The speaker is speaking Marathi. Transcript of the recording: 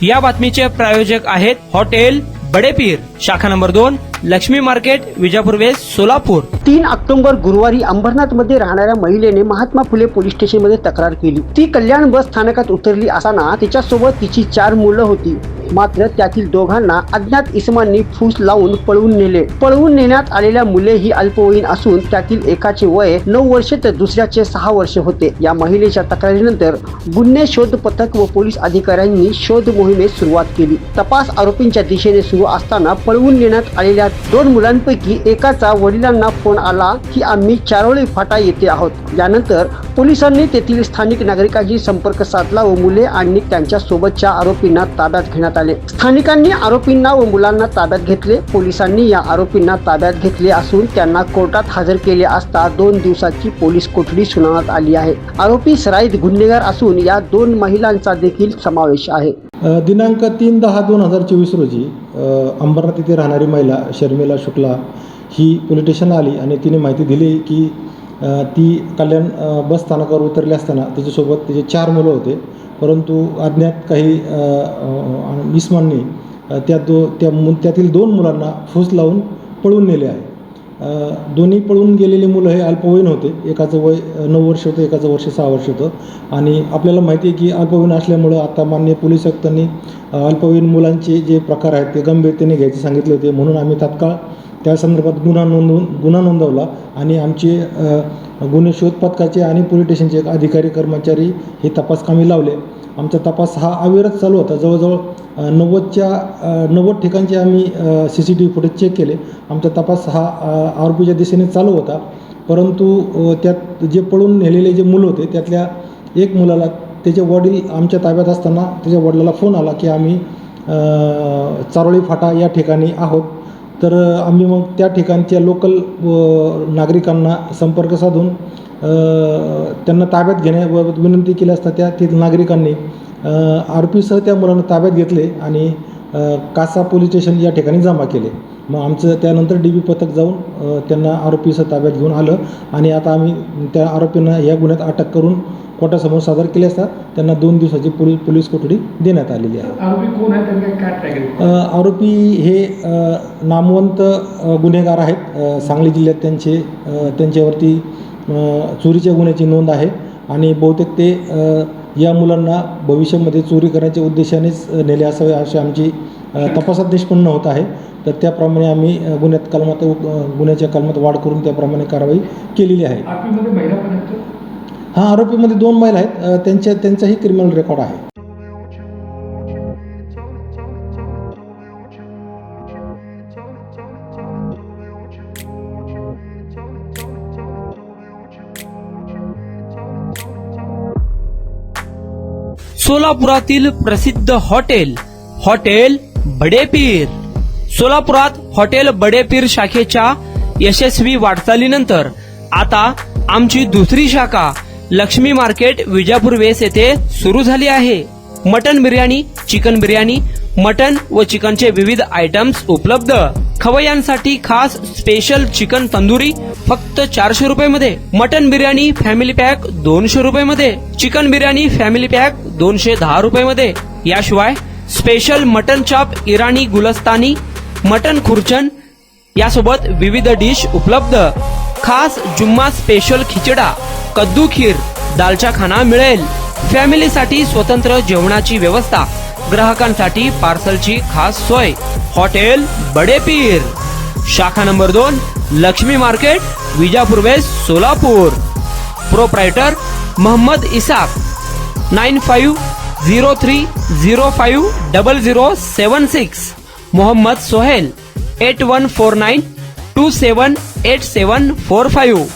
या बातमीचे प्रायोजक आहेत हॉटेल बडेपीर, शाखा number 2, Lakshmi market, Vijapur west, Solapur. 3 October गुरुवारी अंबरनाथ मध्ये राहणाऱ्या महिलेने महात्मा फुले पोलीस स्टेशन मध्ये तक्रार केली। ती कल्याण बस स्थानकात उतरली असताना तिच्यासोबत तिची 4 मुलं होती। मात्र त्यातील दोघांना अज्ञात इसमांनी फूस लावून पळवून नेले। पळवून नेण्यात आलेल्या मुले ही अल्पवयीन असून त्यातील एकाचे वय 9 वर्ष तर दुसऱ्याचे 6 वर्ष होते। या महिलेच्या तक्रारीनंतर गुन्हे शोध पथक व पोलीस अधिकाऱ्यांनी शोध मोहिमेस सुरुवात केली। तपास आरोपींच्या दिशेने सुरू असताना पळवून नेण्यात आलेल्या 2 मुलांपैकी एकाचा वडिलांना फोन आला की आम्ही चारोळी फाटा येथे आहोत। यानंतर पोलिसांनी तेथील स्थानिक नागरिकांशी संपर्क साधला व मुले आणि त्यांच्या सोबतच्या आरोपींना ताब्यात घेण्यात आले। स्थानिकांनी आरोपींना व मुलांना ताब्यात घेतले। पोलिसांनी या आरोपींना ताब्यात घेतले असून त्यांना कोर्टात हजर केले असता 2 दिवसाची पोलीस कोठडी सुनावण्यात आली आहे। आरोपी सराईत गुन्हेगार असून या 2 महिलांचा देखील समावेश आहे। दिनांक 3/10/2024 रोजी अंबरनाथ येथे राहणारी महिला शर्मिला शुक्ला ही पोलीस स्टेशन आली आणि तिने माहिती दिली की ती कल्याण बस स्थानकावर उतरली असताना तिच्यासोबत तिचे 4 मुलं होते, परंतु अज्ञात काही इसमांनी त्यातील 2 मुलांना फूस लावून पळून नेले आहे। दोन्ही पळून गेलेली मुलं हे अल्पवयीन होते। एकाचं वय 9 वर्ष होतं, एकाचं वर्ष 6 वर्ष होतं। आणि आपल्याला माहिती आहे की अल्पवयीन असल्यामुळं आता माननीय पोलीस आयुक्तांनी अल्पवयीन मुलांचे जे प्रकार आहेत ते गंभीरतेने घ्यायचे सांगितले होते, म्हणून आम्ही तात्काळ त्या संदर्भात गुन्हा नोंदवला आणि आमचे गुन्हे शोध पथकाचे आणि पोलीस स्टेशनचे अधिकारी कर्मचारी हे तपासकामी लावले। आमचा तपास हा अविरत चालू होता। जवळजवळ 90 ठिकाणचे आम्ही CCTV फुटेज चेक केले। आमचा तपास हा आरोपीच्या दिशेने चालू होता, परंतु त्यात जे पळून नेलेले जे मुलं होते त्यातल्या एक मुलाला त्याचे वडील आमच्या ताब्यात असताना त्याच्या वडिलाला फोन आला की आम्ही चारोळी फाटा या ठिकाणी आहोत। तर आम्ही मग त्या ठिकाणच्या लोकल नागरिकांना संपर्क साधून त्यांना ताब्यात घेण्याबाबत विनंती केली असता त्यातील नागरिकांनी आरोपीसह त्या मुलांना ताब्यात घेतले आणि कासा पोलीस स्टेशन या ठिकाणी जमा केले। मग आमचं त्यानंतर DB पथक जाऊन त्यांना आरोपीसह ताब्यात घेऊन आलं आणि आता आम्ही त्या आरोपींना या गुन्ह्यात अटक करून कोर्टासमोर सादर केले असता त्यांना 2 दिवसाची पोलीस कोठडी देण्यात आलेली आहे। आरोपी कोण आहे, त्यांनी काय ट्रॅक? आरोपी हे नामवंत गुन्हेगार आहेत। सांगली जिल्ह्यात त्यांच्यावरती चोरीच्या गुन्ह्याची नोंद आहे आणि बहुतेक ते या मुलांना भविष्यामध्ये चोरी करण्याच्या उद्देशानेच नेले असावे अशी आमची तपासात निष्पन्न होत आहे। तर त्याप्रमाणे आम्ही गुन्ह्याच्या कलमात वाढ करून त्याप्रमाणे कारवाई केलेली आहे। आरोपीमध्ये महिला पण आहेत? हां, आरोपीमध्ये 2 महिला आहेत। त्यांचाही क्रिमिनल रेकॉर्ड आहे। सोलापुरातील प्रसिद्ध हॉटेल बडेपीर। सोलापुरात हॉटेल बडेपीर शाखेच्या यशस्वी वाटचालीनंतर आता आमची दुसरी शाखा लक्ष्मी मार्केट, विजापूर वेस्ट येथे सुरू झाली आहे। Mutton biryani, chicken biryani, mutton व चिकनचे विविध आयटम्स उपलब्ध। खवय्यांसाठी खास स्पेशल चिकन तंदुरी फक्त 400 रुपये मध्ये, मटन बिर्याणी फॅमिली पॅक 200 रुपये मध्ये, चिकन बिर्याणी फॅमिली पॅक 210 रुपये मध्ये। याशिवाय स्पेशल मटन चाप, इराणी गुलस्तानी, मटन खुर्चन यासोबत विविध डिश उपलब्ध। खास जुम्मा स्पेशल खिचडा, कद्दू खीर, दालचा खाना मिळेल। फॅमिलीसाठी स्वतंत्र जेवणाची व्यवस्था, ग्राहकांसाठी पार्सलची खास सोय। हॉटेल बडेपीर, शाखा number 2, Lakshmi market, Vijapur west, Solapur. Proprietor Mohammad Isaq, 9503050076। Mohammad Sohail, 8149278745।